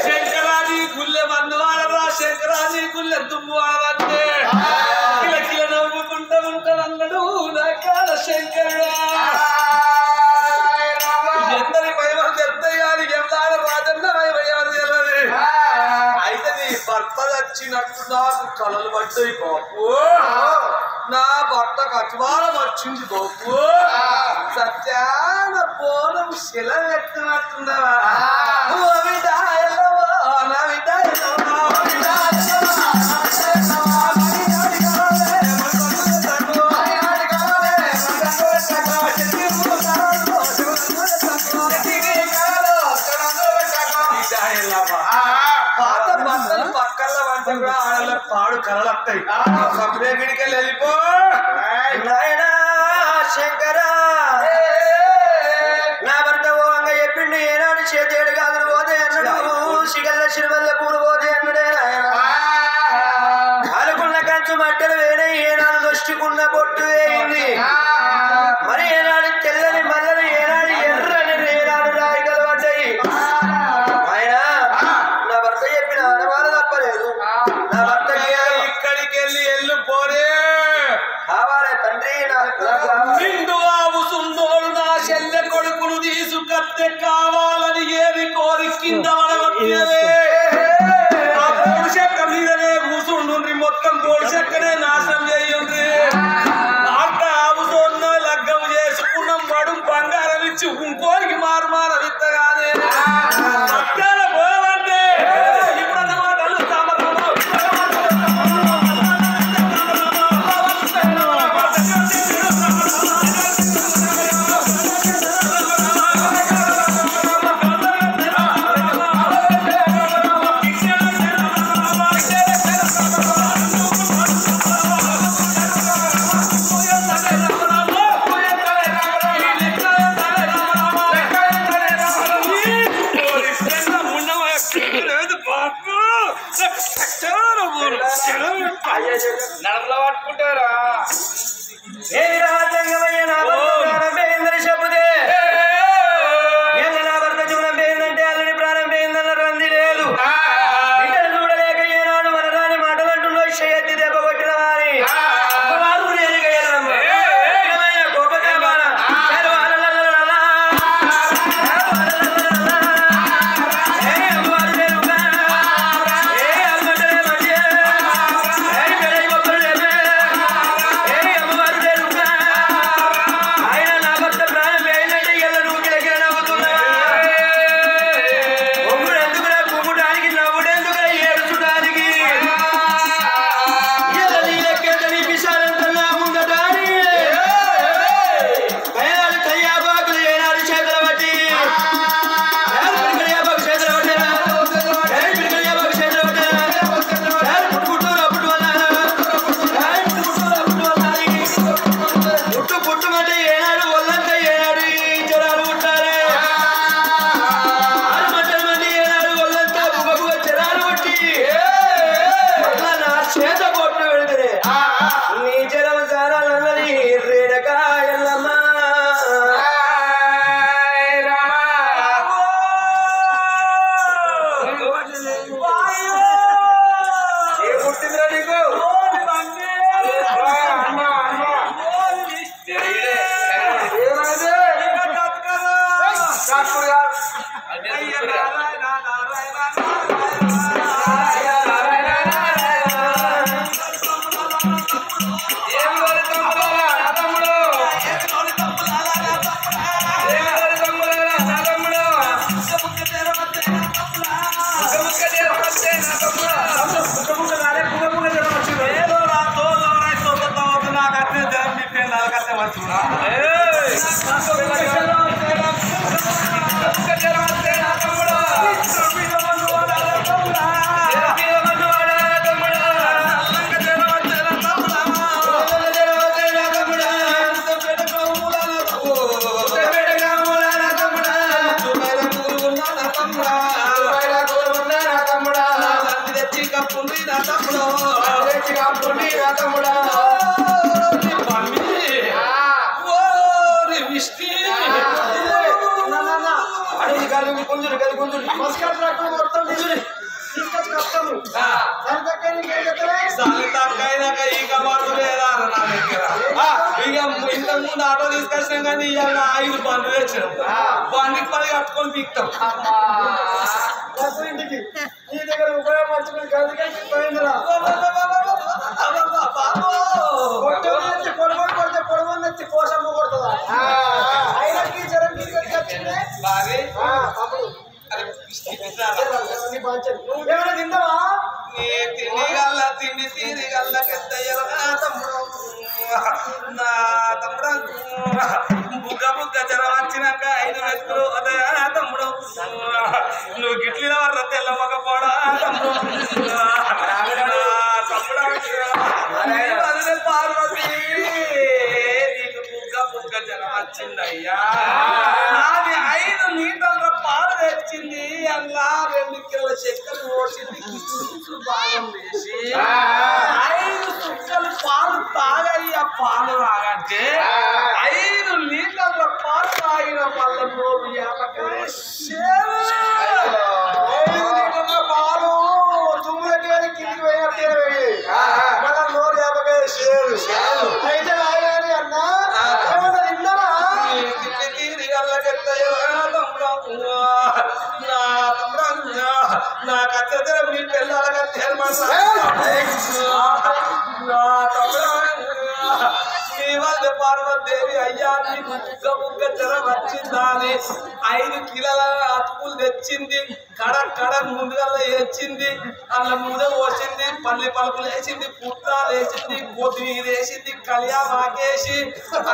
శంకరాజీ గుల్లె మందు వాడరా శంకరాజీ గుల్లె తుమ్ము వాడరంటే కిలకిల నవ్వుకుంటూ ఉంటానన్నాడు నా కాడ శంకరుడా. ఎందరి భయం చెప్తాయి ఎవరు రాజన్న భయం తెలియదు. అయితే నీ భర్త వచ్చినట్టు నాకు కలలు పడ్డాయి బాపు. నా భర్తకు అతివారం వచ్చింది బాపు. సత్యాన పోనం శిల ఎత్తున్నట్టున్నావా పాత బట్టలు పక్కల్లో వంట కూడా ఆడలకు పాడు కలలు వస్తాయి. సపరే గిడికెళ్ళి వెళ్ళిపో శంకరా. నా భర్త పోవంగా చెప్పిండు ఏనాడు చేతేడు కాదు పోతే అన్నాడు. సిగల్ల సిరివల్ల పూలు పోతే అన్నాడే నాయన. అనుకున్న కంచు మట్టలు వేరే ఏనాడు దొష్టుకున్న బొట్టు వేయింది. మరి ఏనాడు తెల్లని మల్లలు ఏనాడు ఎర్రని ఏనాడు రాయి కలవడ్డాయి. ఆయన నా భర్త చెప్పిన అనుమానం తప్పలేదు. నా భర్త ఇక్కడికి వెళ్ళి ఎల్లు పోరే కావాలే తండ్రి. నిండుగా ముసుందోడు నా చెల్లె కొడుకును తీసుకత్తే కావాలని ఏది కోరి కింద పడగొట్టేవే. ఆ పొడి చెక్క మీదనే కూసుండ్రి, మొత్తం పొడి చెక్కనే నాశనం చేయండి. అంత ఆవుతోన్న లగ్గం చేసుకున్నాం పడు బంగారం ఇచ్చి ఇంకోరికి మారుమారం ఇత్తగానే సత్యాల పోవంటే ఇప్పుడన్నమాట పెళ్ళాలకైతే మంచిగా ఇంతకుముందు ఆటో తీసుకొచ్చినాం కానీ ఇవాళ 5 బండ్లు తెచ్చినాం బండికి 10 కట్టుకొని పీక్తాం ఇంటికి నీ దగ్గర ఉపయోగపరచుకుని పోయిందిరా పొడగొడు కొడితే పొడగొని ఎత్తి కోసమ్మ కొడుతుందా అయినకి జ్వరం వచ్చింది నువ్వేమైనా తింటావా తిండి గల్ల తిండి తీరి గల్ల పెద్ద తమ్ముడు నా తమ్ముడు బుగ్గ బుగ్గ జ్వరం వచ్చినాక 5 మెతుకులు తమ్ముడు నువ్వు గిట్లిన వర్ర తెల్లమ్మకపోడా తమ్ముడు తమ్ముడు పార్వతి నీకు బుగ్గ బుగ్గ జ్వరం వచ్చిందయ్యా నాది 5 లీటర్ల పాలు తెచ్చింది అలా 2 కిలోల చక్కెర పోసింది భాగం వేసి 5 చుక్కలు పాలు తాగయ్యా పాలు తాగంటే 5 లీటర్ల పాలు తాగిన వల్ల నోరు యాపకాయ 5 లీటర్ల పాలు తుమ్ములకేది కిందికి పోయినట్టే మళ్ళా నోరు యాపకాయ షేరు అయితే రాయాలి అన్నా ఏమన్నా తిన్నారా నాకు అత్యంత మీ పిల్లలకి మీ వాళ్ళ పార్వదేవి అయ్యా నీకు ముగ్గ ముగ్గ జ్వరం వచ్చిందా అని 5 కిలోల అటుకులు తెచ్చింది కడ ముందుగా వేసింది అలా ముందు పోసింది పల్లి పలుకులు వేసింది పుట్టాలు వేసింది కొత్తిమీర వేసింది కలియామాకేసి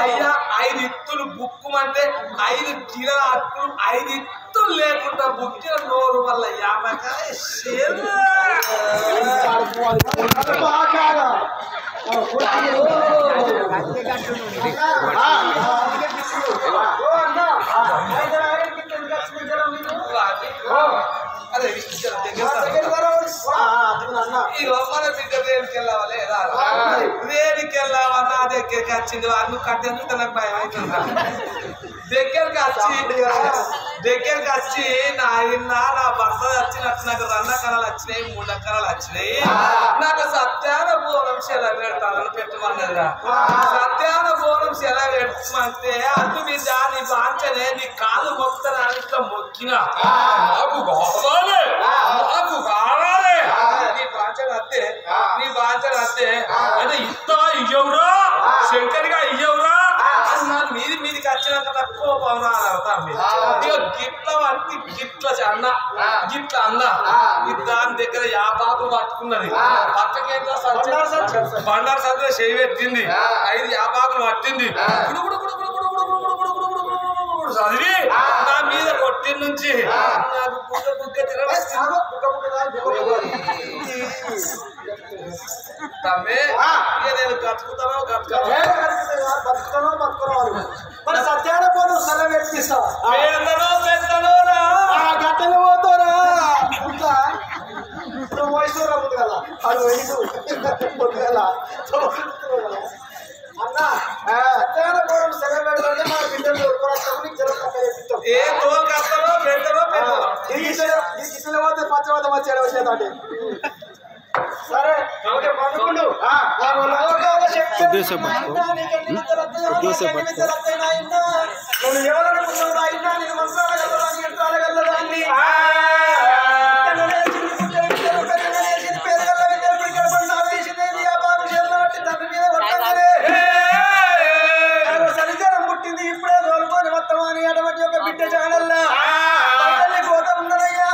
అయ్యా 5 ఇత్తులు బుక్కుమంటే 5 కిలోల అటుకులు 5 ఇత్తులు లేకుండా బుక్కిన నోరు వల్ల యాపకాయ అదే మన బిడ్డ రేడికెళ్ళావాలి రేడికెళ్ళావన్నా దగ్గరికి వచ్చింది వాళ్ళు కట్టెందుకు నాకు భయం అవుతుందా దగ్గరికి వచ్చి నా భర్త వచ్చినట్టు నాకు 2 కళలు వచ్చినాయి 3 కళలు వచ్చినాయి నాకు సత్యాన బోనం సెల పెడతానని పెట్టమన్నదిరా సత్యాన బోనం సెల పెట్టమంటే అటు నీ దాని బాంచనే నీ కాలు మొక్కుతానని ఇట్లా మొక్కినా నాకు కావాలి నీ బాంచన అత్తే అంటే ఇస్తావా ఇయ్యవురా శంకరిగా ఇయ్యవురా నాకు మీదికి వచ్చినాక తక్కువ పవనాలు గిట్ల వంటి గిట్ల అన్న దాని దగ్గర యాపాకులు పట్టుకున్నది పక్కకేంటో బండారు సంచులో చేయి పెట్టింది 5 యాపాకులు పట్టింది చదివి నా మీద కొట్టిన నుంచి నాకు బుగ్గ బుగ్గ తమ్మే నేను కట్టుకుతానో మరి సత్యాన పోను సెలవు పెట్టిస్తావా గట్టలు పోతారా ఇప్పుడు వయసు రమ్ముంది కదా అది వయసు కదా అన్న సత్యాన పోవడం సెలవు పెడతాంటే మన బిడ్డలు ఏ తోలు కడతారో పెడతారో గిట్టలు పోతే పచ్చవాత వచ్చాడు వచ్చేదండి సరే పడుకుండు నువ్వు ఎవరనుకున్నావు అయినా నేను మనసాడగలదాన్ని తండ్రి మీద సరిజనం పుట్టింది ఇప్పుడే తోలుకొని మొత్తం అని అటువంటి ఒక బిడ్డ చాడల్లా కోత ఉన్నదయ్యా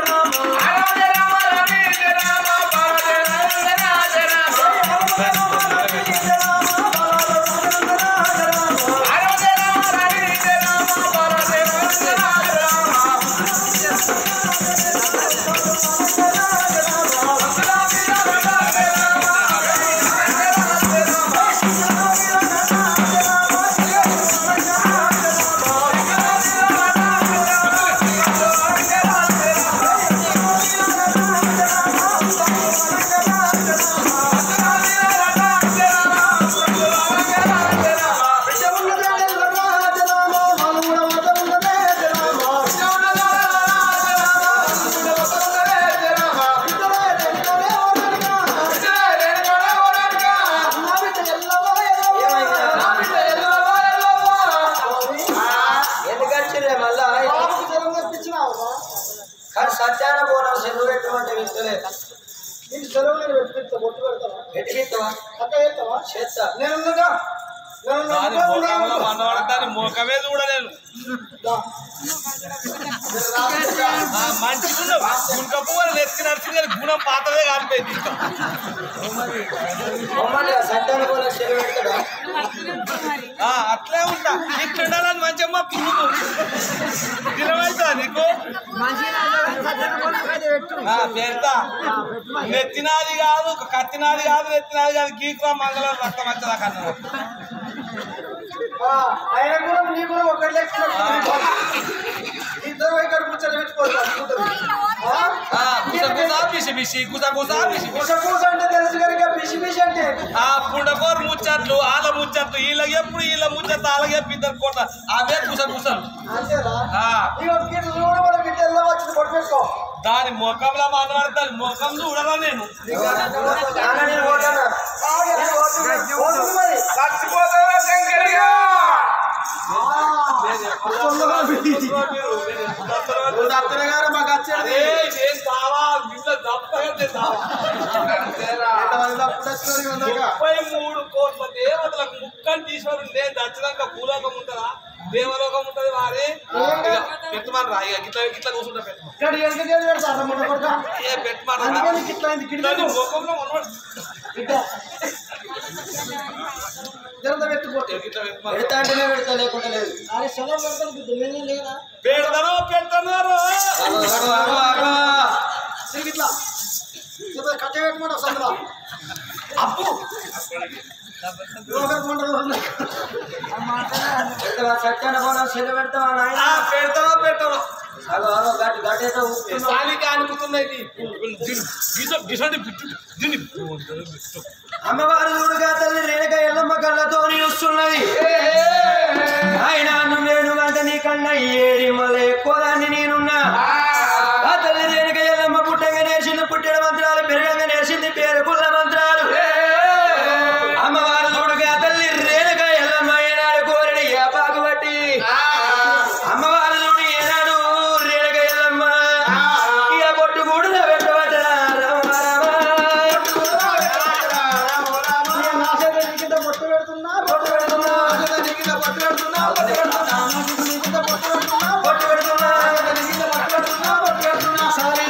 రామ పోనా సెలవు పెట్టమంటే వింటలే నీకు సెలవు నేను పెట్టిస్తా బొట్టు పెడతావా పెట్టిస్తావా అక్క చేస్తావా చేస్తా నేనుండగా దాని ముఖమే చూడలేను మంచిగా గుంకప్పు నెత్తి నడిచింది కానీ గుణం పాతదే కాలిపోయింది అట్లే ఉంటా ఇట్లుండాలని మంచిగా పువ్వు తినమైతా నీకు పెడతా నెత్తినాది కాదు కత్తినాది కాదు నెత్తినాది కాదు గీకురా మంగళం రక్తం వచ్చేదా కన్నా ఆయన కూడా నీ కూడా ఒకటి లెక్క ఇద్దరు ఇక్కడ కూర్చొని అంటే తెలుసు కనుక పిసి పిసి అంటే పుండకోరు ముచ్చట్లు వాళ్ళ ముచ్చట్లు వీళ్ళకి ఎప్పుడు వీళ్ళ ముచ్చట్లు అలాగే ఇద్దరు కొట్ట అవే కుసకుసలు అంతేనా వచ్చింది కొట్టు పెట్టుకో దాని ముఖంలో మాట్లాడతాను ముఖం చూడరా నేను గారు మాకు వచ్చేది కోట్ల దేవతలకు ముక్కని తీసుకొని నేను దచ్చినాక భూలోకం ఉంటుందా దేవలోకం ఉంటది వారి పెట్టమని రా ఇట్లా ఇట్లా కూర్చుంటా పెట్టమని ముఖంలో పెడతాంటేనే పెడతా లేకుండా లేదు పెడతాను పెడతాను ఇట్లా కట్ట పెట్టమంట సందులో అప్పు సత్యాన పోనా సెలవు పెడతావా నాయన పెడతావా పెట్టాను గాటి అనుకుతున్నాయి అమ్మవారు చూడుగా తల్లి రేణుక ఎల్లమ్మ కళ్ళతో చూస్తున్నది ఆయన నేను అంటే నీకన్నా ఏడి మళ్ళీ ఎక్కువ దాన్ని నేనున్నా ఆ తల్లి రేణుక ఎల్లమ్మ పుట్టంగా నేర్చింది పుట్టిన మంత్రాలు పెరగంగా నేర్చింది పేరుకున్న మంత్రాలు అమ్మవారు చూడుగా తల్లి రేణుక ఎల్లమ్మ ఏనాడు కోరిని ఏపాకు బట్టి అమ్మవారు చూడు ఏనాడు రేణుక ఎల్లమ్మ ఇక పొట్టు కూడా పెట్టబట్టరా బొట్టు పెడుతున్నా బొట్టు పెడుతున్నా బొట్టు పెడుతున్నా బొట్టు పెడుతున్నా బొట్టు పెడుతున్నా బొట్టు పెడుతున్నా సారీ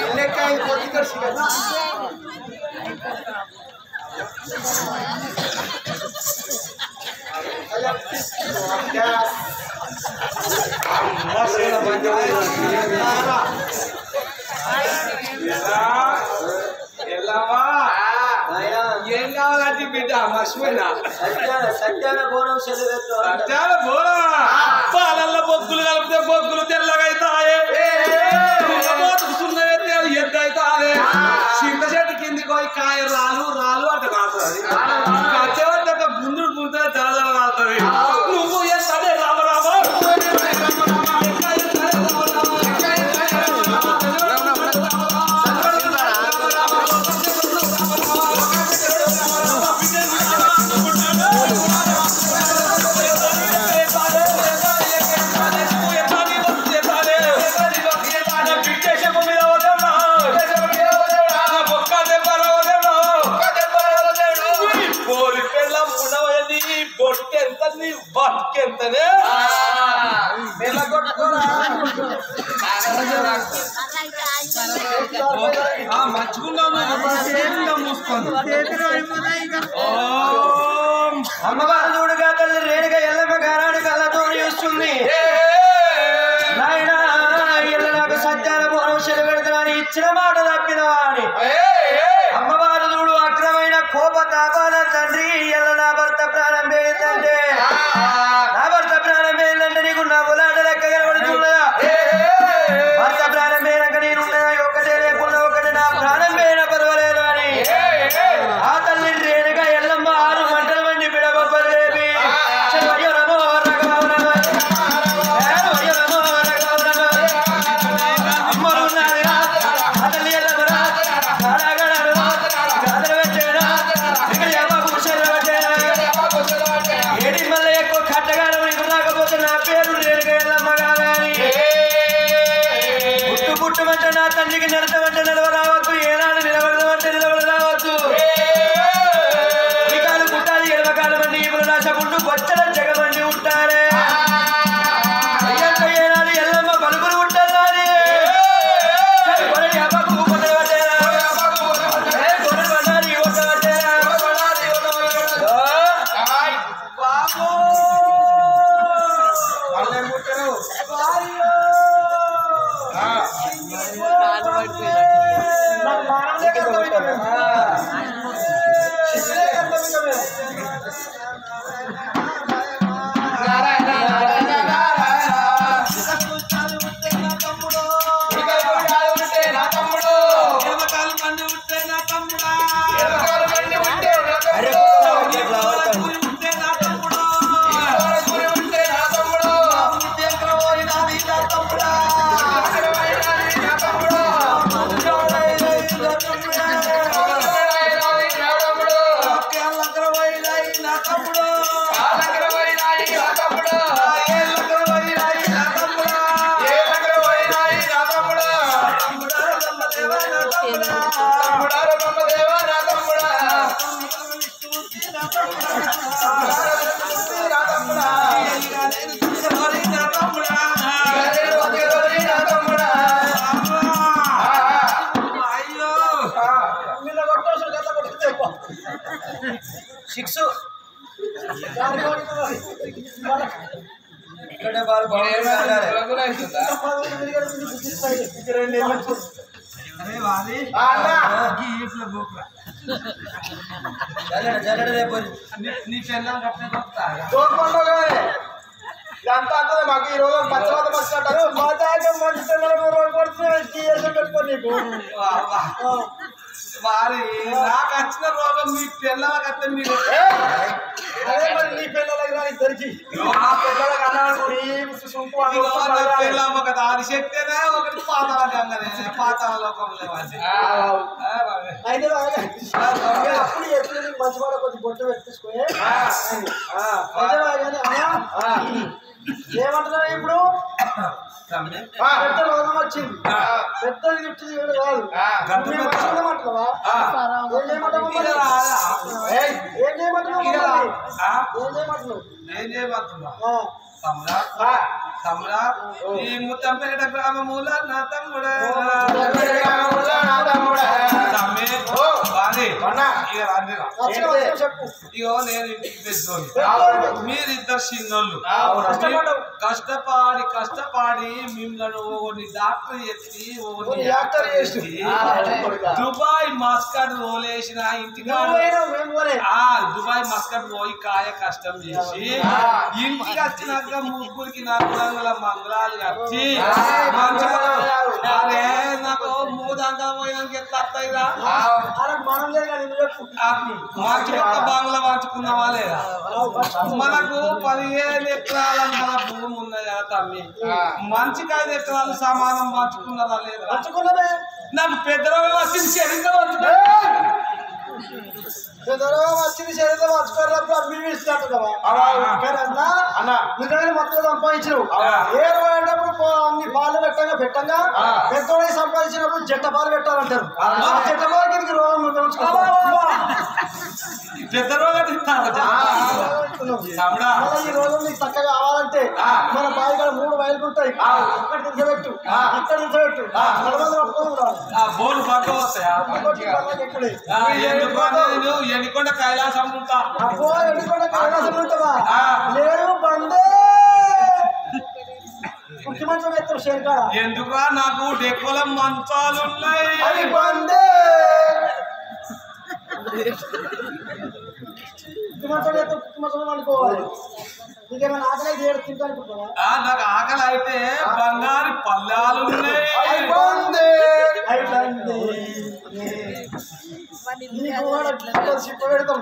ఎన్నెక్కాయ పొద్దు కలిసి కదా ఏం కావాలంటే బిడ్డ మర్చిపోయినా సత్యాన బోనం సెలవు పాలల్లో బొగ్గులు కలిపితే బొగ్గులు తెల్లగా అవుతాయి సున్నవైతే ఎద్దు అవుతాయి చింత చెట్టు కిందికి పోయి కాయ రాలు రాలు అంటే కాస్తుంది కచ్చేవాటి గుండు గుంటే తెల్లదల కాస్తుంది నువ్వు ఎత్తాడే రామరామ బట్టెంతనే అమ్మవారు చూడుగా తల్లి రేణుక ఎల్లమ్మ గారాడు కళ్ళతో చూస్తుంది నాయన ఇళ్ళ నాకు సత్యాన బోనం సెలవు పెడతానని ఇచ్చిన మాట తప్పిన వాడి అమ్మవారు చూడు అక్రమైన కోప తాపాల తండ్రి ఇళ్ళ నా భర్త ప్రాణం పోయిందంటే నా భర్త ప్రాణం పోయిందంటే నీకు నా బులాట లెక్క కనబడుతున్నదా భర్త ప్రాణం పోయినాక నేనున్నా ఒకటే లేకుండా ఒకటి నా ప్రాణం పోయినా పర్వాలేదు అని ఆ తల్లి రేణుక ఎల్లమ్మ 6 మంటల మండి బిడబొబ్బలు లేపి నమో రఘవ నా తండ్రికి నిలబడంటే నిలబడవచ్చు, ఏనాడు నిలబడదామంటే నిలబడవచ్చు. ఇకాలు కుట్టాలి ఎడమకాలు మంది ఇప్పుడు నా చెప్పుంటూ బచ్చల జగమండి ఉంటారే. అయ్యంత ఏనాడు ఎల్లమ్మ పలుకులు ఉంటారు నీ పెళ్ళం కట్టా ఇదంతా అంతా మాకు ఈ రోజు పచ్చవాత వచ్చినట్టు మా తాత మంచి పిల్లలు రోజు పడుతుంది పెట్టుకో నీకు వారి నాకు వచ్చిన రోగం మీ పిల్లలకి వస్తే మీరు అదే మరి నీ పిల్లలకి రాని దొరికి ఆ పిల్లలకి అన్నాడు పిల్లం ఒక దాని శక్తినే ఒకటి పాతాల గంగనే పాతాల లోకంలో అయితే అప్పుడు ఎప్పుడు నీకు మంచి వాళ్ళ కొద్ది బొట్టు పెట్టేసుకోయే ఏమంటున్నావు ఇప్పుడు పెద్ద రోగం వచ్చింది పెద్దది గిఫ్ట్ కాదు మంటున్నావా ఏం చేయమంటున్నావు తమ్ముడా ఈ ముత్తంపేట గ్రామముల నా తమ్ముడా ఇగో నేను ఇంటికి పెద్దోళ్ళు మీరిద్దరు చిన్నోళ్ళు కష్టపడి మిమ్మల్ని డాక్టర్ ఎత్తి దుబాయ్ మస్కట్ రోలేసిన ఇంటికి దుబాయ్ మస్కట్ పోయి కాయ కష్టం చేసి ఇంటికి వచ్చినాక ముగ్గురికి 4 రంగుల మంగళాలు కట్టి అరే నాకు 3 అంగళం పోయినాక ఎట్లా వస్తాయిరా మంచి ఒక బంగ్లా పంచుకున్నావా లేదా మనకు 15 ఎకరాల మన భూమి ఉన్నది కదా తమ్మి మంచికి 5 ఎకరాలు సమానం పంచుకున్నారా లేదా నాకు పెద్ద రోగం వచ్చింది శరీరం వచ్చింది శరీరం వచ్చుకున్నప్పుడు అమ్మి ఇస్తున్నట్టున్నావా నిజంగా మొత్తం సంపాదించినావు ఏ రోజు అన్ని పాలు పెట్టంగా పెద్దోడికి సంపాదించినప్పుడు జట్ట పాలు పెట్టాలంటారు జట్ట పాలకి ఇది రోగం పెద్ద రోగం ఈ రోజు నీకు చక్కగా కావాలంటే మన బావి కూడా 3 వైర్లు ఉంటాయి అక్కడ దించబెట్టు ఇక్కడ దించబెట్టు బోర్డు పక్క వస్తాయా ఎన్నికొండ కైలాసం ఉంటా అబ్బో ఎన్నికొండ కైలాసం ఉంటావా లేదు బందే ముఖ్యమంత్రి ఎత్తారు శేర్కాడ ఎందుకురా నాకు డెక్కుల మంచాలు ఉన్నాయి అది బందే ముఖ్యమంత్రి అనుకోవాలి నీకేమైనా ఆకలి అయితే ఏడు తింటా అనుకుంటావా నాకు ఆకలి అయితే బంగారు పల్లాలు ఉన్నాయి సిప్ప పెడతాం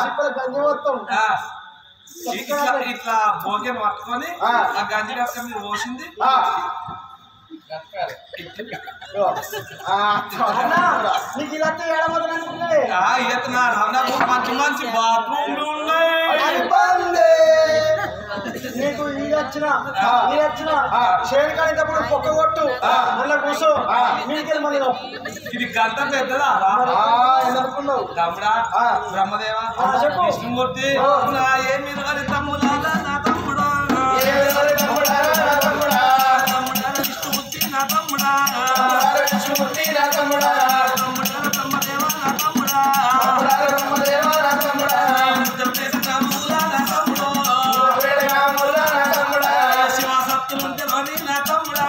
సిప్పల గంజి పోతాం ఇట్లా భోగ్యం పట్టుకొని ఆ గంజి కక్క మీరు పోసింది నీకు ఇలా ఏడవద్దని అనుకుంటున్నావే మంచి మంచి బాత్రూమ్లు ఉన్నాయి నీకు ఈ వచ్చిన షేర్ కానిటప్పుడు పొక్క కొట్టు మళ్ళీ కూర్చో మీకెళ్ళి మళ్ళీ ఇది గంట పెద్దదా అనుకున్నావు తమ్ముడా బ్రహ్మదేవ చెప్పు. విష్ణుమూర్తి నా ఏమి తమ్ముడా నా తమ్ముడా విష్ణుమూర్తి నా తమ్ముడా బ్రహ్మదేవ నా తమ్ముడా శివసత్తులుంటే నా తమ్ముడా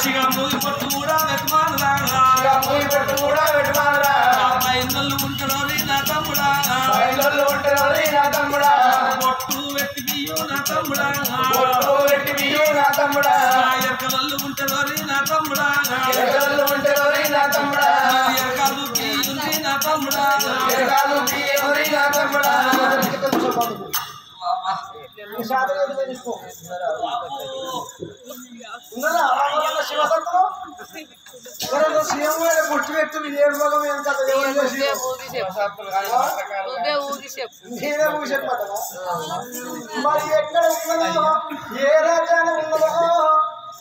శివ మూగి పట్టు కూడా వెట్టుమానరా ఇళ్ళు ఉంటాడు నా తమ్ముడా పొట్టు వెట్టి బియ్యం నా తమ్ముడా ఎరకలల్లు ఉంటాడు నా తమ్ముడా ఎరకాలు బియ్యుంది నా తమ్ముడా శివసత్తులు సీఎం గుర్తు పెట్టు ఏడు భాగం ఏం కదా నేనే ఊగి చెప్పమంటావా మరి ఎక్కడ ఉన్నదో ఏ రాజ్యాన్ని ఉన్నదో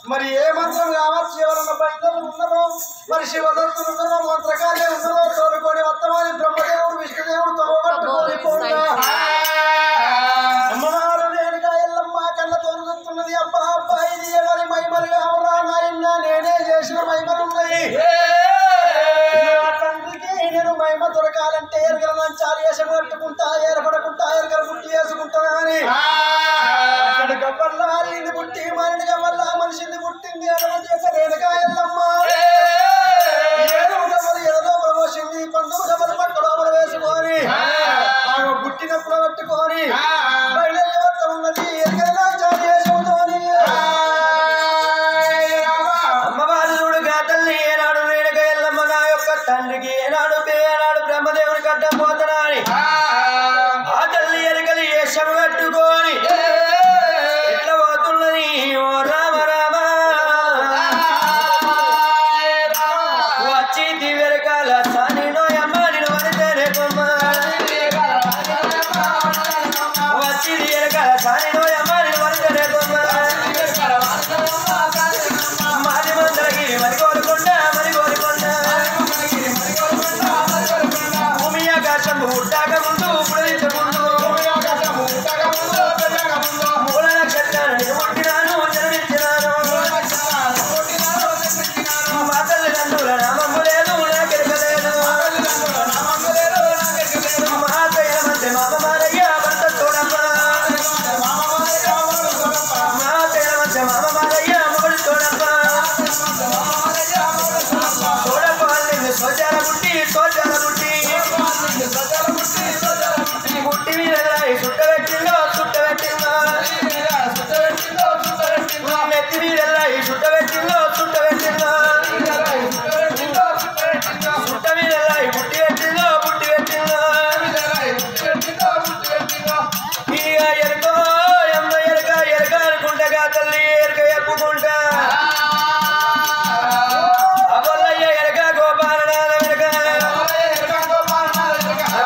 మరి ఏ మంత్రం కావచ్చు ఎవరన్నా బయటలు ఉన్నారో మరి శివదత్తులు ఉన్నారో మంత్రకాలే ఉన్నారో తోలుకొని వత్తమాని బ్రహ్మదేవుడు విష్ణుదేవుడు తోడుకొని అమ్మవారు నేనుగా ఎల్లమ్మ కళ్ళ తోలుతున్నది అబ్బా అబ్బా ఇది ఎవరి మైమలు కావరా నాయన నేనే చేసిన మైమలు ఉన్నాయి తండ్రికి నేను మహిమ దొరకాలంటే ఎరగల నంచాలు వేసి పట్టుకుంటా ఏర్పడకుంటా ఎరగల పుట్టి వేసుకుంటా అని అక్కడి గవ్వల్లా ఇది పుట్టి మరిని గవ్వల్లా మనిషిని పుట్టింది అటువంటి యొక్క రేణుగా ఎల్లమ్మ ఏదో గవ్వలు ఏదో ప్రమోషింది 19 గవ్వలు పక్కలో వేసుకొని పుట్టినప్పుడు పట్టుకొని బయలుదేరి వస్తా ఉన్నది ఎరగల నంచాలు వేసుకుంటోని అమ్మవారు చూడుగా తల్లి ఏనాడు రేణుగా ఎల్లమ్మ నా యొక్క తండ్రికి ఏనాడు బ్రహ్మదేవుని గడ్డ పోతనా అని ఆ తల్లి ఎరగలి వేషం కట్టుకొని ఎట్లా పోతున్నది ఓ రామ రామ వచ్చి దివ్యరకాల సాని నోయమ్మ నేను వరితేనే కొమ్మ వచ్చి దివ్యరకాల సాని నోయమ్మ నేను వరితేనే కొమ్మ మాది మందరగిరి మరి కోరుకొండ భూమి ఆకాశం పుట్టాక ముందు పుడలించకుందు మూల నక్షత్రాన్ని పుట్టినాను జన్మించినాను మా తల్లిదండ్రుల నామము లేదు నాకెరకలేదు మా తయ్య మధ్య మామ మారయ్య భర్త తోడమ్మ మా తయ్య మధ్య మామ మారయ్య మొగడు తోడమ్మ సోజాల బుట్టి బుట్టి మీద చుట్టబెట్టిందో మెత్తి మీద చుట్టబెట్టిందో చుట్ట మీద బుట్టి పెట్టిందో ఇక ఎరుకో ఎమ్మ ఎరక అనుకుంటగా తల్లి ఎరక ఎప్పుకుంటా అబల్లయ్య ఎరక గోపాలనాథ వెనక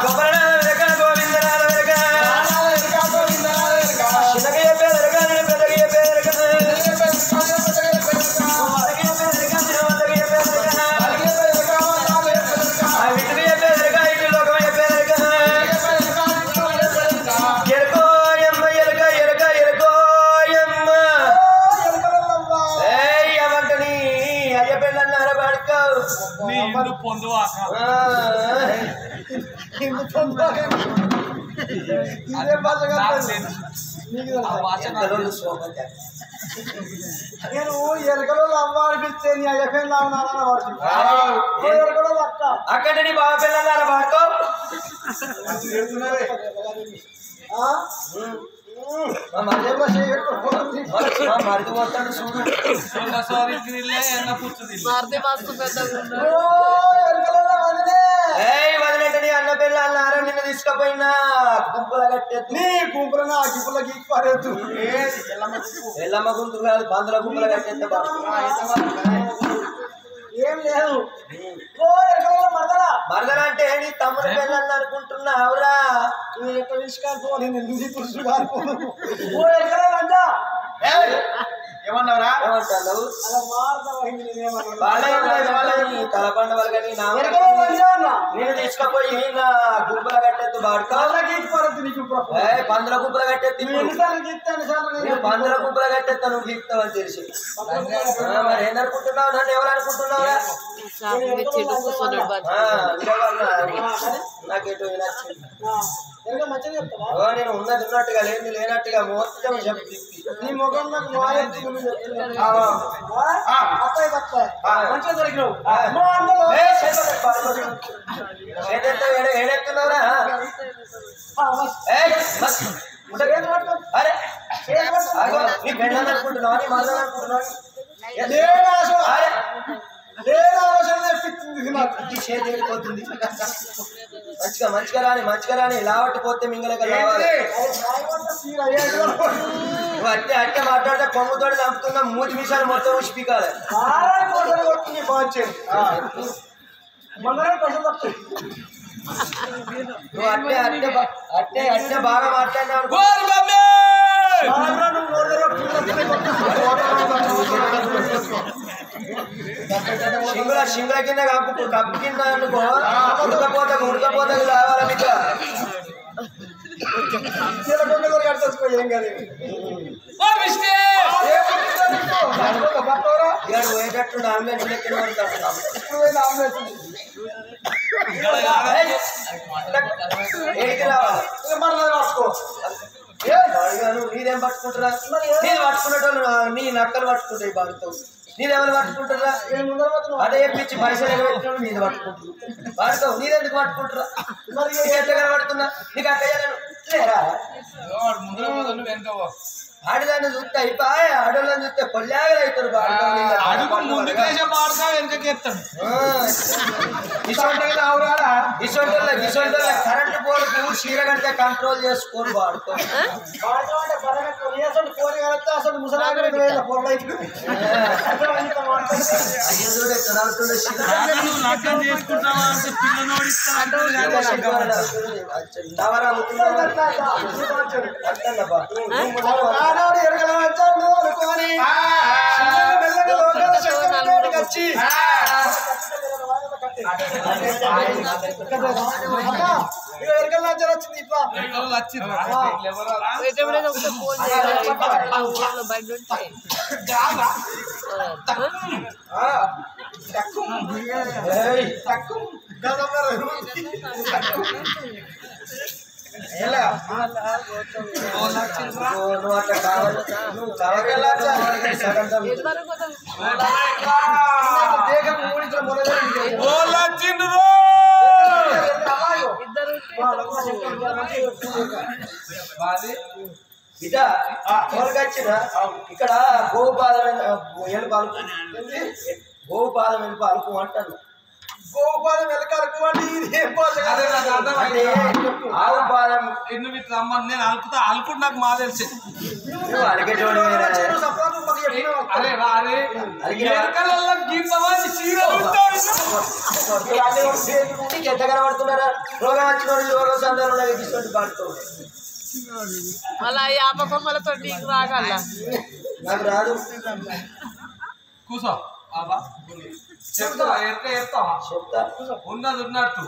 గోపాలనాథ వెనక గోవిందనాథ వెనక చిన్నగయ్య పేదరక నేను పెద్దగయ్య పేదరక విటుగయ్య పేదరక ఇటు లోకమయ్య పేదరక ఎరుకోయమ్మ ఎరుకోయమ్మ ఏమంటని అయ్య పెళ్ళన్నారా పడుకో నీ ఇల్లు పొందువాక ఇదే భాష నాకు తెలుసు. ఆ భాష నాకు నేను ఎరకలో అవ్వ అనిపిస్తే నీ అయ్యపేరు లావున్నారని పడుతుంది ఎరకలో అక్క అక్కడ నీ బావ పిల్లలారా పడుకో మరిది పోతాడు చూడు ఎన్న పుచ్చుది వదిలేంటి అన్న పిల్లలారా నిన్ను తీసుకుపోయినా గుంపుల కట్టేది నీ గుంపుల నా గుంపుల గీకి పారేద్దు ఎల్లమ్మ గుంపు కాదు పందుల గుంపుల కట్టేస్తే ఏం లేదు మరదలా అంటే నీ తమ్ముడు పిల్లల్ని అనుకుంటున్నావురా ఎక్కడ తీసుకాలిపోవాలి నేను పురుషుడు కాలిపోను ఏమన్నావురా ఏమంటావు తలపండ వాళ్ళు కానీ నేను తీసుకుపోయి నా గుంపుల కట్టెత్తు బాడుకో పందుల గుంపుల కట్టెత్తి నేను పందుల గుంపుల కట్టెత్తా నువ్వు గీక్తావని తెలిసి మరి ఏమనుకుంటున్నావు నన్ను ఎవరు అనుకుంటున్నావురా నాకేటో నేను ఉన్నది ఉన్నట్టుగా లేని లేనట్టుగా మొత్తం చెప్పి నీ ముఖం నాకు ఏడెత్తున్నావురా అరే నీ పెళ్ళ అనుకుంటున్నావా నీ మళ్ళీ అనుకుంటున్నావు చేతిపోతుంది మంచిగా రాని లావట్టి పోతే మింగలేక లావాలి అట్టే అట్టే మాట్లాడితే కొమ్ముతోటి చంపుతున్నా 3 నిమిషాలు మొత్తం ఉసిపికాలి నువ్వు అట్టే అట్టే అట్టే అట్టే బాగా మాట్లాడినావు సింగుల కింద కప్పు కింద అనుకో ఉడకపోతే రావాలి మీకు పోయేటట్టు ఆమ్లెట్ లెక్కన ఏడికి రావాలి నీదేం పట్టుకుంటారా నేను పట్టుకునేటోళ్ళు నీ నక్కలు పట్టుకుంటాయి బాగుతావు నీదెవరు పట్టుకుంటారా అదే పిచ్చి పైసలు ఎగబెట్టినోడు మీద పట్టుకుంటారు వాడుతావు నీదెందుకు పట్టుకుంటారా మరి ఎట్లా కనబడుతున్నా నీకు అక్కడ లేరా ఆడదాన్ని చూస్తే అయిపోయి ఆడోళ్ళని చూస్తే కొల్లాగలు అవుతారు ఇసొంటోళ్ళ కరెంట్ పోరుకు చీర కడితే కంట్రోల్ చేసుకొని వాడుకో ఇట ఇక్కడ గోపాలం ఎలుపాలకు అంటాను గోపాలం ఎలకలకు ఆవు పాదం రమ్మని నేను అలుకుంటు నాకు మా తెలిసి అడిగేటోడు ఎంత కనబడుతున్నారా రోగం వచ్చిన రోగం సందర్భంలో ఎగిస్తుంది పాడుతూ అలా యాప కొమ్మలతో నీకు రాగల నాకు రాదు కూసో చెప్తా ఉన్నది ఉన్నట్టు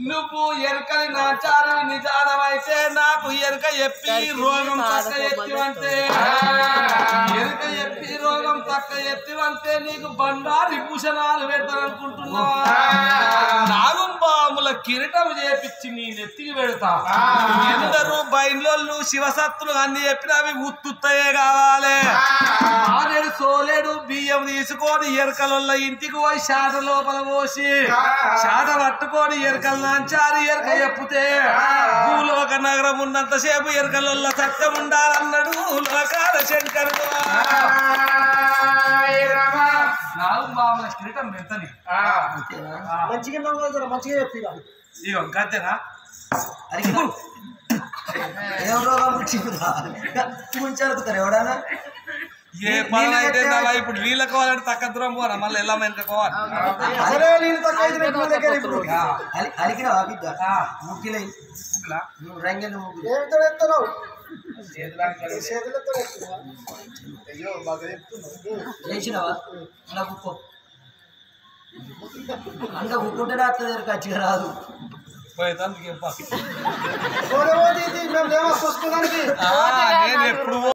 నువ్వు ఎరకలి నాచారం నిజానమైతే నాకు ఎరక చెప్పి రోగం తక్క ఎత్తివంటే ఎరక చెప్పి రోగం తక్క ఎత్తివంటే నీకు బండారి భూషణాలు పెడతాననుకుంటున్నావా నాగుంబాముల కిరీటం చేపించి నీ నెత్తికి పెడతా ఎందరూ బయలు శివసత్తులు అన్ని చెప్పిన అవి ఉత్తుత్తయే కావాలి ఆరేడు సోలేడు బియ్యం తీసుకొని ఎరకల ఇంటికి పోయి శాట లోపల పోసి శాట పట్టుకొని ఎరకలు నాంచారి ఎరక చెప్తే భూలోక నగరం ఉన్నంతసేపు ఎరకల సత్యం ఉండాలన్నాడు లోకాల శంకరుడు నాగుంబాముల కిరీటం పెడతని మంచిగా చెప్పి ఇగో గద్దెనా ఏం రోగం ముంచారుకుతారు ఎవడన్నా ఏ పని అయితే ఇప్పుడు వీళ్ళ కోవాలంటే తక్కువ దూరం పోరా మళ్ళీ ఎలా వెనక కోవాలి అలికిన బిడ్డ ముగ్గులై రంగెలు ముగ్గులు చేతులతో ఎత్తున్నా. అయ్యో బాగా చెప్తున్నా చేసినావా అలా కుక్కో అంత కుక్కుంటేనే అత్త దగ్గర ఖచ్చితంగా రాదు మేము చూసుకోవడానికి నేను ఎప్పుడు